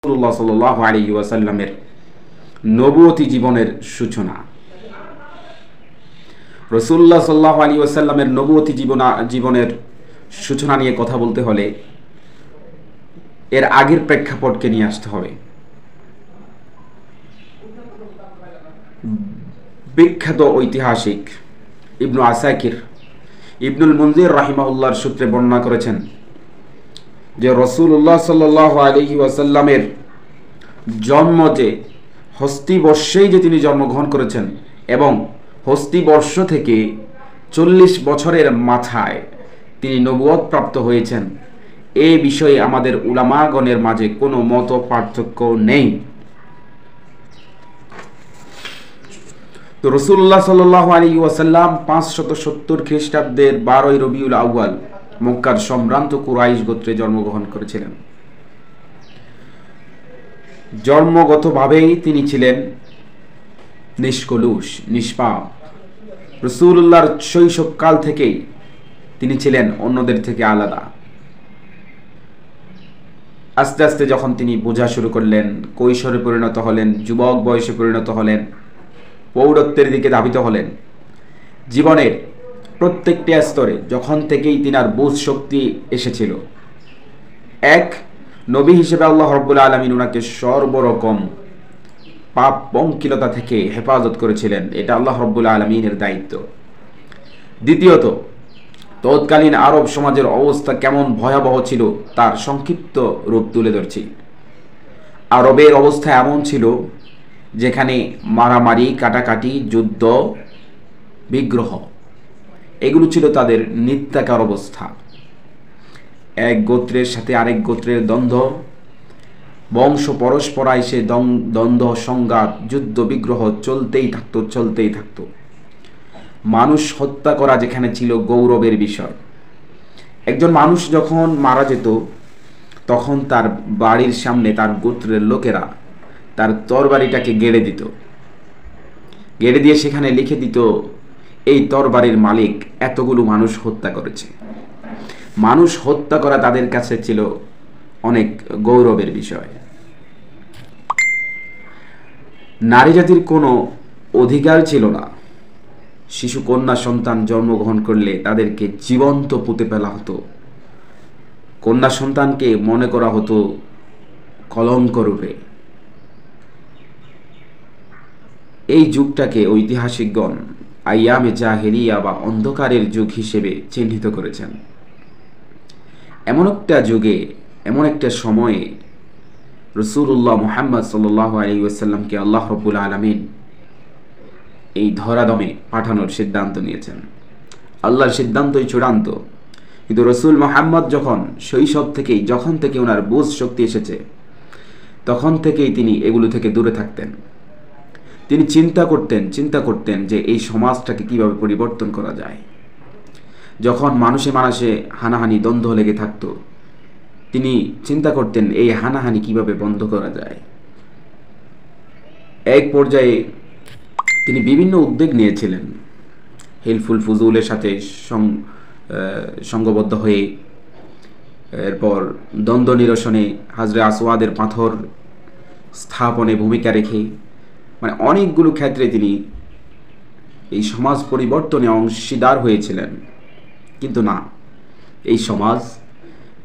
রাসূলুল্লাহ সাল্লাল্লাহু আলাইহি ওয়াসাল্লামের নবুয়তি জীবনের সূচনা। রাসূলুল্লাহ সাল্লাল্লাহু আলাইহি ওয়াসাল্লামের নবুয়তি জীবনের সূচনা নিয়ে কথা বলতে হলে এর আগের প্রেক্ষাপটকে নিয়ে আসতে হবে। বিখ্যাত ঐতিহাসিক ইবনু আসাকির ইবনুল মুনজির রাহিমাহুল্লাহর সূত্রে বর্ণনা করেছেন যে রাসূলুল্লাহ সাল্লাল্লাহু আলাইহি ওয়াসাল্লামের জন্ম যে হস্তি বর্ষেই যে তিনি জন্মগ্রহণ করেছেন এবং হস্তি বর্ষ থেকে 40 বছরের মাথায় তিনি নবুয়ত প্রাপ্ত হয়েছেন, এই বিষয়ে আমাদের উলামাগণের মাঝে কোনো মত পার্থক্য নেই। তো রাসূলুল্লাহ সাল্লাল্লাহু আলাইহি ওয়াসাল্লাম 570 খ্রিস্টাব্দের 12ই রবিউল আউয়াল মক্কার সম্ভ্রান্ত কুরাইশ গোত্রে জন্মগ্রহণ করেছিলেন। জন্মগতভাবেই তিনি ছিলেন নিষ্কলুষ, নিষ্পাপ। রাসূলুল্লাহর শৈশবকাল থেকেই তিনি ছিলেন অন্যদের থেকে আলাদা। আস্তে আস্তে যখন তিনি বোঝা শুরু করলেন, কৈশোরে পরিণত হলেন, যুবক বয়সে পরিণত হলেন, পৌরত্বের দিকে ধাবিত হলেন, জীবনের প্রত্যেকটি স্তরে যখন থেকেই তিনার বোধ শক্তি এসেছিল, এক নবী হিসেবে আল্লাহ রাব্বুল আলামিন ওনাকে সর্বরকম পাপ পঙ্কিলতা থেকে হেফাজত করেছিলেন, এটা আল্লাহ রাব্বুল আলামিনের দায়িত্ব। দ্বিতীয়ত, তৎকালীন আরব সমাজের অবস্থা কেমন ভয়াবহ ছিল তার সংক্ষিপ্ত রূপ তুলে ধরছি। আরবের অবস্থা এমন ছিল যেখানে মারামারি, কাটাকাটি, যুদ্ধ, বিগ্রহ এগুলো ছিল তাদের নিত্যাকার অবস্থা। এক গোত্রের সাথে আরেক গোত্রের দ্বন্দ্ব, বংশ পরস্পরায় সে দ্বন্দ্ব, সংঘাত, যুদ্ধ, বিগ্রহ চলতেই থাকতো। মানুষ হত্যা করা যেখানে ছিল গৌরবের বিষয়। একজন মানুষ যখন মারা যেত তখন তার বাড়ির সামনে তার গোত্রের লোকেরা তার তরবারিটাকে গেড়ে দিত, গেড়ে দিয়ে সেখানে লিখে দিত, এই তরবারির মালিক এতগুলো মানুষ হত্যা করেছে। মানুষ হত্যা করা তাদের কাছে ছিল অনেক গৌরবের বিষয়। নারী জাতির কোনো অধিকার ছিল না। শিশু কন্যা সন্তান জন্মগ্রহণ করলে তাদেরকে জীবন্ত পুঁতে ফেলা হতো। কন্যা সন্তানকে মনে করা হতো কলঙ্ক রূপে। এই যুগটাকে ঐতিহাসিকগণ আইয়ামে জাহেলিয়া বা অন্ধকারের যুগ হিসেবে চিহ্নিত করেছেন। এমন একটা যুগে, এমন একটা সময়ে রাসূলুল্লাহ মুহাম্মদ সাল্লাল্লাহু আলাইহি ওয়াসাল্লামকে আল্লাহ রাব্বুল আলামিন এই ধরাদমে পাঠানোর সিদ্ধান্ত নিয়েছেন। আল্লাহর সিদ্ধান্তই চূড়ান্ত, কিন্তু রাসূল মুহাম্মদ যখন থেকে ওনার বোধ শক্তি এসেছে তখন থেকেই তিনি এগুলো থেকে দূরে থাকতেন। তিনি চিন্তা করতেন যে এই সমাজটাকে কিভাবে পরিবর্তন করা যায়। যখন মানুষে হানাহানি, দ্বন্দ্ব লেগে থাকত, তিনি চিন্তা করতেন এই হানাহানি কিভাবে বন্ধ করা যায়। এক পর্যায়ে তিনি বিভিন্ন উদ্যোগ নিয়েছিলেন। হিলফুল ফুজুলের সাথে সঙ্গবদ্ধ হয়ে, এরপর দ্বন্দ্ব নিরসনে হাজরে আসওয়াদের পাথর স্থাপনে ভূমিকা রেখে, মানে অনেকগুলো ক্ষেত্রে তিনি এই সমাজ পরিবর্তনে অংশীদার হয়েছিলেন। কিন্তু না,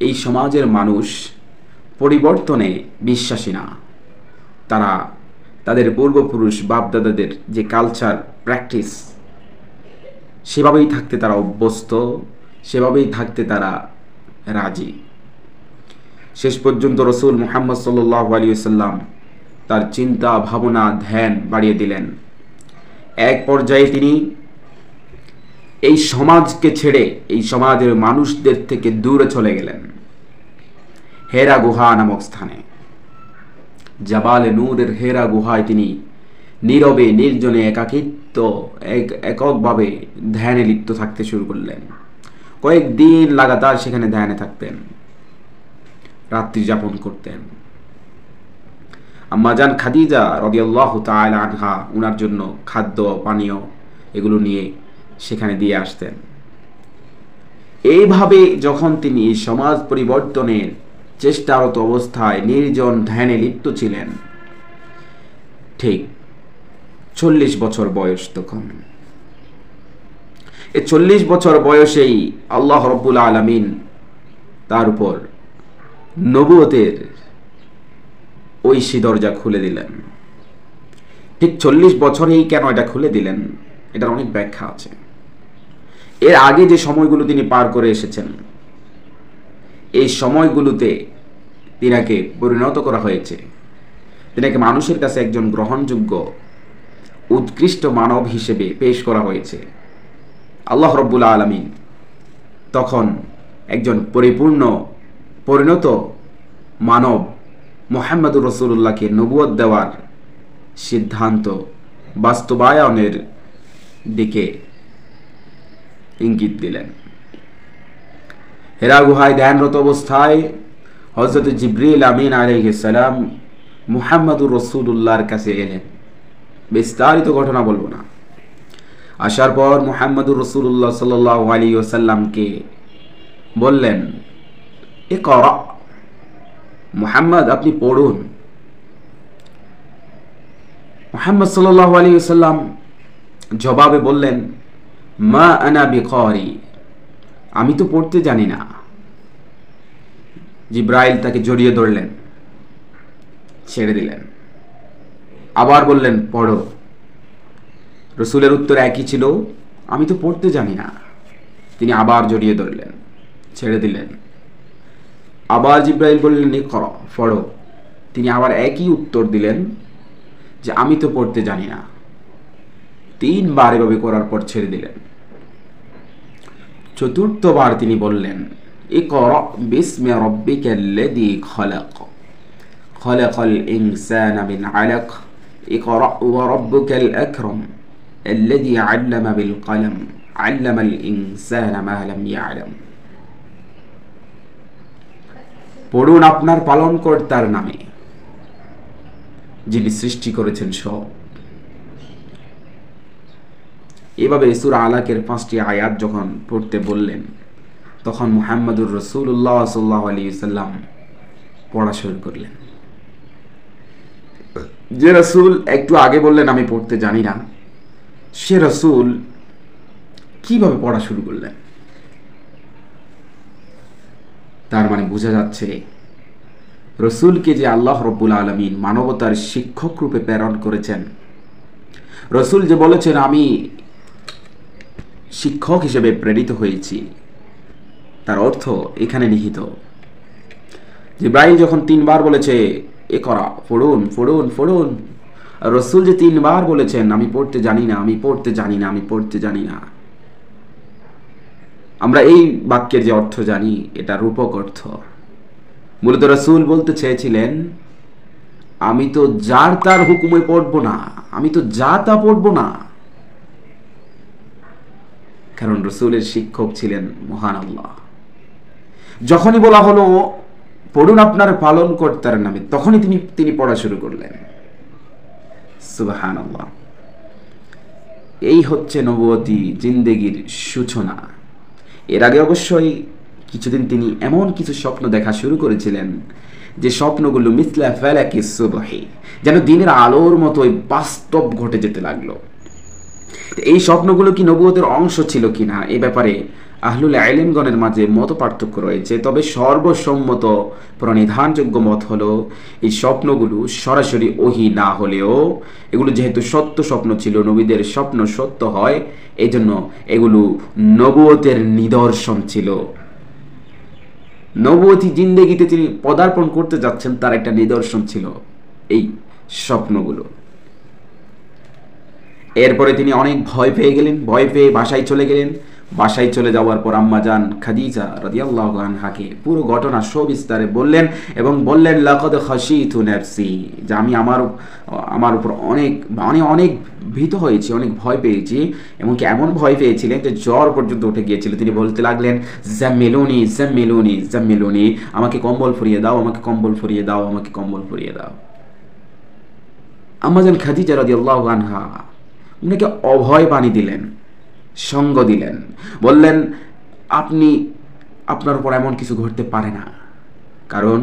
এই সমাজের মানুষ পরিবর্তনে বিশ্বাসী না। তারা তাদের পূর্বপুরুষ বাপদাদাদের যে কালচার, প্র্যাকটিস, সেভাবেই থাকতে তারা অভ্যস্ত, সেভাবেই থাকতে তারা রাজি। শেষ পর্যন্ত রাসূল মুহাম্মদ সাল্লাল্লাহু আলাইহি ওয়াসাল্লাম তার চিন্তা, ভাবনা, ধ্যান বাড়িয়ে দিলেন। এক পর্যায়ে তিনি এই সমাজকে ছেড়ে এই সমাজের মানুষদের থেকে দূরে চলে গেলেন। হেরা গুহা নামক স্থানে, জাবালে নূরের হেরা গুহায় তিনি নীরবে, নির্জনে, এককভাবে ধ্যানে লিপ্ত থাকতে শুরু করলেন। কয়েকদিন লাগাতার সেখানে ধ্যানে থাকতেন, রাত্রি যাপন করতেন। আম্মা জান খাদিজা রাদিয়াল্লাহু তাআলা আনহা উনার জন্য খাদ্য, পানীয় এগুলো নিয়ে সেখানে দিয়ে আসতেন। এইভাবে যখন তিনি সমাজ পরিবর্তনের চেষ্টারত অবস্থায় নির্জন ধ্যানে লিপ্ত ছিলেন। ঠিক 40 বছর বয়স তখন। এই 40 বছর বয়সেই আল্লাহ রাব্বুল আলামিন তার উপর নবুয়তের ঐশী দরজা খুলে দিলেন। ঠিক 40 বছরেই কেন এটা খুলে দিলেন, এটার অনেক ব্যাখ্যা আছে। এর আগে যে সময়গুলো তিনি পার করে এসেছেন, এই সময়গুলোতে তিনাকে পরিণত করা হয়েছে, তিনাকে মানুষের কাছে একজন গ্রহণযোগ্য উৎকৃষ্ট মানব হিসেবে পেশ করা হয়েছে। আল্লাহ রাব্বুল আলামিন তখন একজন পরিপূর্ণ পরিণত মানব মুহাম্মদুর রাসূলুল্লাহকে নবুয়ত দেওয়ার সিদ্ধান্ত বাস্তবায়নের দিকে ইঙ্গিত দিলেন। হেরা গুহায় ধ্যানরত অবস্থায় হযরত জিবরিল আমিন আলাইহিস সালাম মুহাম্মদুর রাসূলুল্লাহর কাছে এলেন। বিস্তারিত ঘটনা বলবো না। আসার পর মুহাম্মদুর রাসূলুল্লাহ সাল্লাল্লাহু আলাইহি ওয়াসাল্লামকে বললেন, ইকরা, মুহাম্মদ আপনি পড়ুন। মুহাম্মদ সাল্লাল্লাহু আলাইহি ওয়াসাল্লাম জবাবে বললেন, মা আনা বিকারি, আমি তো পড়তে জানি না। জিবরাইল তাকে জড়িয়ে ধরলেন, ছেড়ে দিলেন, আবার বললেন পড়ো। রসুলের উত্তর একই ছিল, আমি তো পড়তে জানি না। তিনি আবার জড়িয়ে ধরলেন, ছেড়ে দিলেন। আবার জিবরাইল বললেন ইকরা, পড়ো। তিনি আবার একই উত্তর দিলেন যে আমি তো পড়তে জানি না। 3 বার এভাবে করার পর ছেড়ে দিলেন। চতুর্থবার তিনি বললেন, ইকরা বিসমি রাব্বিকাল্লাযী খালাক, খালাকাল ইনসানা মিন আলাক, ইকরা ওয়া রাব্বুকাল আকরাম আল্লাযী আল্লামা বিল কলম আল্লামাল ইনসানা মা লাম ইয়ালাম। পড়ুন আপনার পালনকর্তার নামে, যিনি সৃষ্টি করেছেন সব। এভাবে সূরা আলাকের 5টি আয়াত যখন পড়তে বললেন, তখন মুহাম্মদুর রাসূলুল্লাহ সাল্লাল্লাহু আলাইহি ওয়াসাল্লাম পড়া শুরু করলেন। যে রাসূল একটু আগে বললেন আমি পড়তে জানি না, সে রাসূল কিভাবে পড়া শুরু করলেন? তার মানে বোঝা যাচ্ছে রসুলকে যে আল্লাহ রাব্বুল আলামিন মানবতার শিক্ষক রূপে প্রেরণ করেছেন, রসুল যে বলেছেন আমি শিক্ষক হিসেবে প্রেরিত হয়েছি, তার অর্থ এখানে নিহিত। জিবরাইল যখন 3 বার বলেছে ইকরা, পড়ুন পড়ুন পড়ুন, রসুল যে 3 বার বলেছেন আমি পড়তে জানি না, আমি পড়তে জানি না, আমি পড়তে জানি না, আমরা এই বাক্যের যে অর্থ জানি এটা রূপক অর্থ। মূলত রাসূল বলতে চেয়েছিলেন আমি তো যার তার হুকুমে পড়বো না, আমি তো যা তা পড়বো না। কারণ রাসূলের শিক্ষক ছিলেন মহান আল্লাহ। যখনই বলা হলো পড়ুন আপনার পালনকর্তার নামে, তখনই তিনি পড়া শুরু করলেন। সুবহানাল্লাহ। এই হচ্ছে নবুয়তি জিন্দেগির সূচনা। এর আগে অবশ্যই কিছুদিন তিনি এমন কিছু স্বপ্ন দেখা শুরু করেছিলেন যে স্বপ্নগুলো মিসলা ফালাকিস সুবহি, যেন দিনের আলোর মতোই বাস্তব ঘটে যেতে লাগলো। এই স্বপ্নগুলো কি নবুয়তের অংশ ছিল কিনা এ ব্যাপারে আহলুল ইলমগণের মাঝে মত পার্থক্য রয়েছে। তবে সর্বসম্মত প্রণিধানযোগ্য মত হলো এই স্বপ্নগুলো সরাসরি ওহী না হলেও এগুলো যেহেতু সত্য স্বপ্ন ছিল, নবীদের স্বপ্ন সত্য হয়, এই জন্য এগুলো নবুয়তের নিদর্শন ছিল। নবুয়তি জিন্দেগিতে তিনি পদার্পণ করতে যাচ্ছেন তার একটা নিদর্শন ছিল এই স্বপ্নগুলো। এরপরে তিনি অনেক ভয় পেয়ে গেলেন, ভয় পেয়ে বাসায় চলে গেলেন। বাসায় চলে যাওয়ার পর আম্মাজান খাদিজা রাদিয়াল্লাহু আনহাকে পুরো ঘটনা সবিস্তারে বললেন এবং বললেন লাকাদ খাশিতু নাফসি, যে আমি আমার উপর অনেক ভীত হয়েছি, অনেক ভয় পেয়েছি। এমনকি এমন ভয় পেয়েছিলেন যে জ্বর পর্যন্ত উঠে গিয়েছিল। তিনি বলতে লাগলেন জাম্মিলুনি জাম্মিলুনি জাম্মিলুনি, আমাকে কম্বল ফরিয়ে দাও, আমাকে কম্বল ফরিয়ে দাও, আমাকে কম্বল ফরিয়ে দাও। আম্মাজান খাদিজা রাদিয়াল্লাহু আনহা উনাকে অভয় বাণী দিলেন, সঙ্গ দিলেন, বললেন আপনার উপর এমন কিছু ঘটতে পারে না, কারণ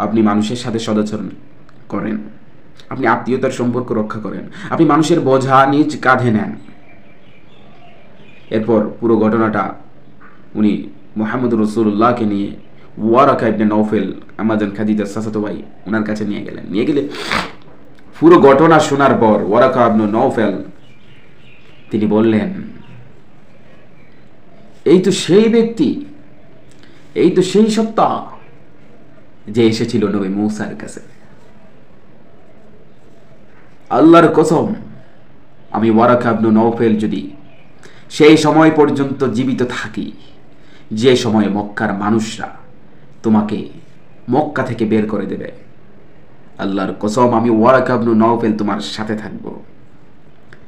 আপনি মানুষের সাথে সদাচরণ করেন, আপনি আত্মীয়তার সম্পর্ক রক্ষা করেন, আপনি মানুষের বোঝা নিজ কাঁধে নেন। এরপর পুরো ঘটনাটা উনি মুহাম্মদ রাসূলুল্লাহকে নিয়ে ওয়ারাকা ইবনে নওফেল, আমাজন খাদিজার চাচাতো ভাই, ওনার কাছে নিয়ে গেলে পুরো ঘটনা শোনার পর ওয়ারাকা ইবনে নওফেল তিনি বললেন, এই তো সেই ব্যক্তি, এই তো সেই সত্তা যে এসেছিল নবী মূসার কাছে। আল্লাহর কসম, আমি ওয়ারাকা ইবনে নওফেল যদি সেই সময় পর্যন্ত জীবিত থাকি, যে সময়ে মক্কার মানুষরা তোমাকে মক্কা থেকে বের করে দেবে, আল্লাহর কসম আমি ওয়ারাকা ইবনে নওফেল তোমার সাথে থাকব।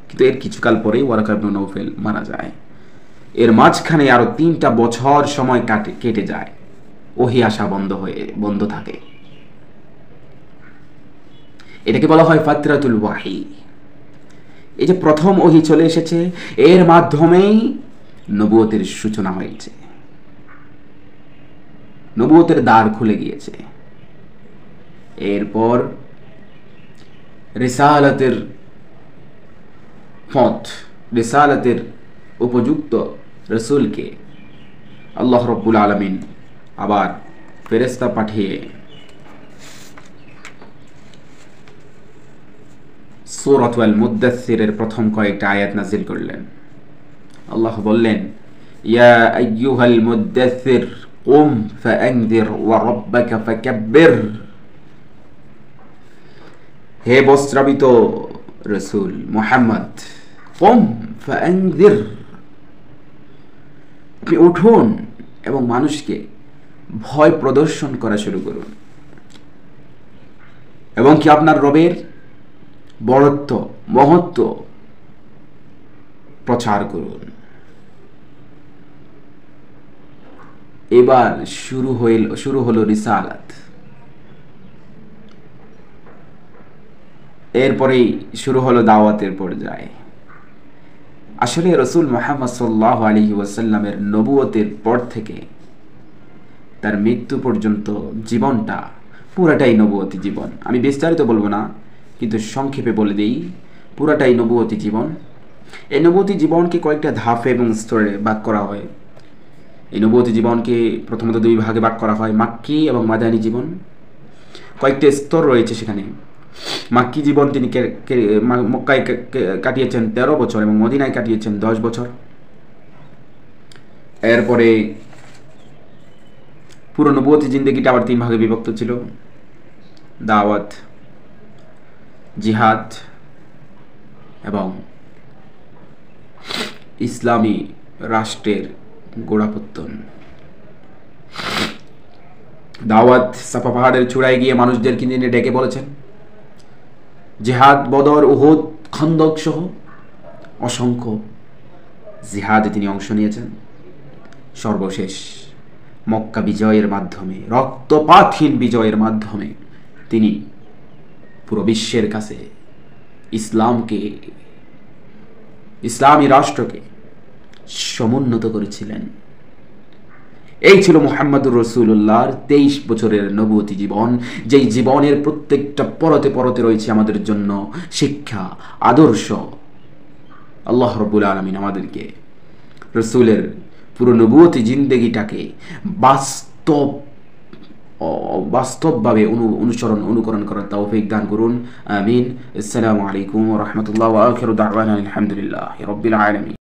কিন্তু এর কিছুকাল পরেই ওয়ারাকা ইবনে নওফেল মারা যায়। এর মাঝখানে আরো 3টা বছর সময় কেটে যায়, ওহী আসা বন্ধ থাকে। এটাকে বলা হয় ফাতরাতুল ওয়াহি। এই যে প্রথম ওহী চলে এসেছে, এর মাধ্যমেই নবুয়তের সূচনা হয়েছে, নবুয়তের দ্বার খুলে গিয়েছে। এরপর রিসালাতের পথ, রিসালাতের উপযুক্ত রসুলকে আল্লাহ রাব্বুল আলামিন আবার ফেরেশতা পাঠিয়ে সূরাতুল মুদ্দাসসিরের প্রথম কয়েকটা আয়াত নাযিল করলেন। আল্লাহ বললেন, ইয়া আইয়ুহাল মুদ্দাসসির কুম ফাআনযির ওয়া রাব্বাকা ফাকাব্বির। হে বস্ত্রাবৃত রসুল মুহাম্মদ, কুম ফাআনযির, আপনি উঠুন এবং মানুষকে ভয় প্রদর্শন করা শুরু করুন, এবং কি আপনার রবের বড়ত্ব মহত্ব প্রচার করুন। এবার শুরু হলো রিসালাত। এরপরেই শুরু হলো দাওয়াতের পর্যায়ে। আসলে রসুল মুহাম্মদ সাল্লাল্লাহু আলাইহি ওয়াসাল্লামের নবুয়তের পর থেকে তার মৃত্যু পর্যন্ত জীবনটা পুরাটাই নবুয়তি জীবন। আমি বিস্তারিত বলবো না, কিন্তু সংক্ষেপে বলে দিই, পুরাটাই নবুয়তি জীবন। এই নবুয়তি জীবনকে কয়েকটা ধাপে এবং স্তরে ভাগ করা হয়। এই নবুয়তি জীবনকে প্রথমত 2 ভাগে ভাগ করা হয়, মাক্কি এবং মাদানী জীবন। কয়েকটা স্তর রয়েছে সেখানে। মাক্কি জীবন তিনি মক্কায় কাটিয়েছেন 13 বছর এবং মদিনায় কাটিয়েছেন 10 বছর। এরপরে পুরো নবুয়তি জিন্দেগিটা আবার 3 ভাগে বিভক্ত ছিল: দাওয়াত, জিহাদ এবং ইসলামী রাষ্ট্রের গোড়াপত্তন। দাওয়াত সাফা পাহাড়ের চূড়ায় গিয়ে মানুষদেরকে তিনি ডেকে বলেছেন। জিহাদ বদর, উহুদ, খন্দক সহ অসংখ্য জিহাদে তিনি অংশ নিয়েছেন। সর্বশেষ মক্কা বিজয়ের মাধ্যমে, রক্তপাতহীন বিজয়ের মাধ্যমে তিনি পুরো বিশ্বের কাছে ইসলামী রাষ্ট্রকে সমুন্নত করেছিলেন। এই ছিল মুহাম্মদুর রাসূলুল্লাহর 23 বছরের নবুয়তি জীবন, যেই জীবনের প্রত্যেকটা পরতে পরতে রয়েছে আমাদের জন্য শিক্ষা, আদর্শ। আল্লাহ রাব্বুল আলামিন আমাদেরকে রাসূলের পুরো নবুয়তি জিন্দেগিটাকে বাস্তবভাবে অনুকরণ করার তৌফিক দান করুন। আমিন। আসসালামু আলাইকুম ওয়া রাহমাতুল্লাহি ওয়া আখিরু দাওয়ানা আলহামদুলিল্লাহি রাব্বিল আলামিন।